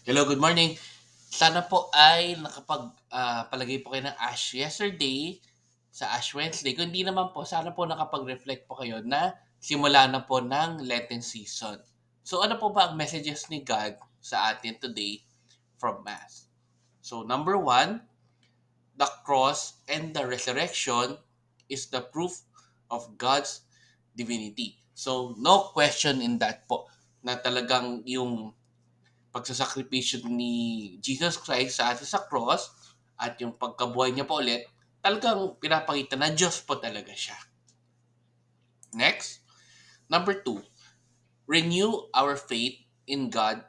Hello, good morning. Sana po ay palagay po kayo ng Ash yesterday sa Ash Wednesday. Kung hindi naman po, sana po nakapag-reflect po kayo na simula na po ng Lenten season. So ano po ba ang messages ni God sa atin today from Mass? So number one, the cross and the resurrection is the proof of God's divinity. So no question in that po na talagang yung pagsasakripisyo ni Jesus Christ sa atin sa cross at yung pagkabuhay niya pa ulit, talagang pinapakita na Diyos po talaga siya. Next, number two, renew our faith in God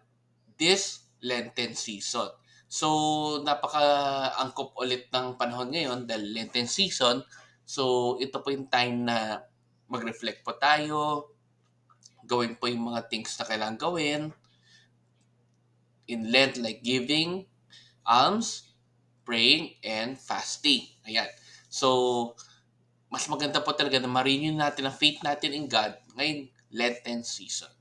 this Lenten season. So, napaka-angkop ulit ng panahon ngayon dahil Lenten season. So, ito po yung time na mag-reflect po tayo, gawin po yung mga things na kailangan gawin in Lent like giving, alms, praying, and fasting. Ayan. So, mas maganda po talaga na ma-renew natin ang faith natin in God ngayong Lenten season.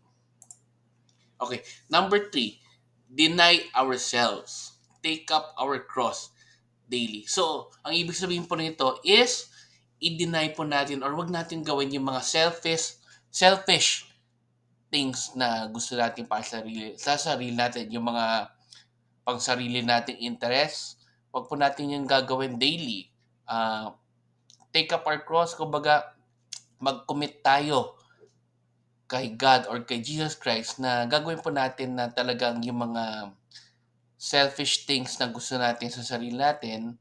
Okay. Number three, deny ourselves. Take up our cross daily. So, ang ibig sabihin po nito is, i-deny po natin or wag natin gawin yung mga selfish things na gusto natin para sa sarili natin. Yung mga pang sarili nating interest, wag po natin yung gagawin daily. Take up our cross, kumbaga mag-commit tayo kay God or kay Jesus Christ na gagawin po natin na talagang yung mga selfish things na gusto natin sa sarili natin,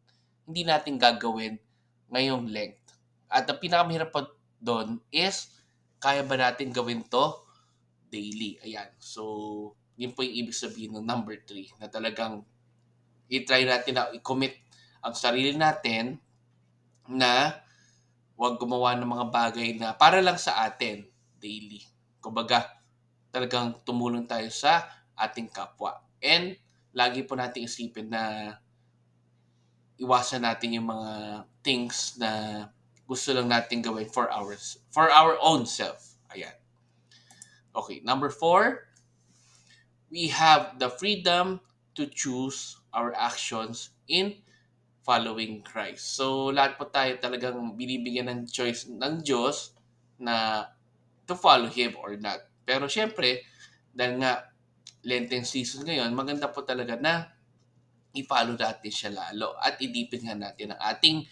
hindi natin gagawin ngayong length. At ang pinakamahirap pa doon is, kaya ba natin gawin to daily? Ayan. So, yun po yung ibig sabihin ng number 3 na talagang i-try natin na i-commit ang sarili natin na huwag gumawa ng mga bagay na para lang sa atin daily. Kumbaga, talagang tumulong tayo sa ating kapwa. And lagi po natin isipin na iwasan natin yung mga things na gusto lang natin gawin for our own self. Ayan. Okay, number 4, we have the freedom to choose our actions in following Christ. So, lahat po tayo talagang binibigyan ng choice ng Diyos na to follow Him or not. Pero syempre, dahil nga Lenten season ngayon, maganda po talaga na i-follow natin siya lalo at idipin nga natin ang ating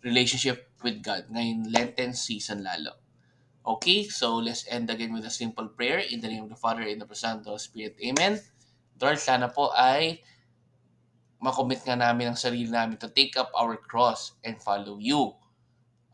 relationship with God ngayon Lenten season lalo. Okay, so let's end again with a simple prayer in the name of the Father, and of the Son, and of the Spirit. Amen. Lord, sana po ay makomit nga namin ang sarili namin to take up our cross and follow you.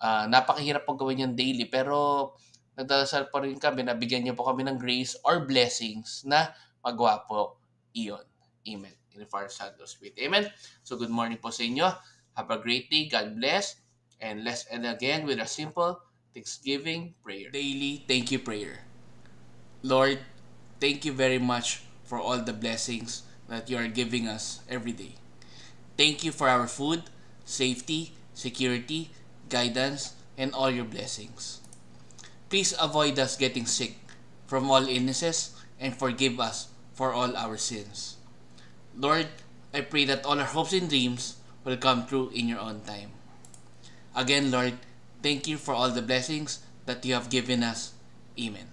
Napakahirap po gawin yan daily, pero nagdadasal pa rin kami na bigyan niyo po kami ng grace or blessings na magawa po iyon. Amen. In the Father, Son, and Spirit. Amen. So good morning po sa inyo. Have a great day. God bless. And let's end again with a simple Thanksgiving prayer. Daily thank you prayer. Lord, thank you very much for all the blessings that you are giving us every day. Thank you for our food, safety, security, guidance, and all your blessings. Please avoid us getting sick from all illnesses and forgive us for all our sins. Lord, I pray that all our hopes and dreams will come true in your own time. Again, Lord, thank you for all the blessings that you have given us. Amen.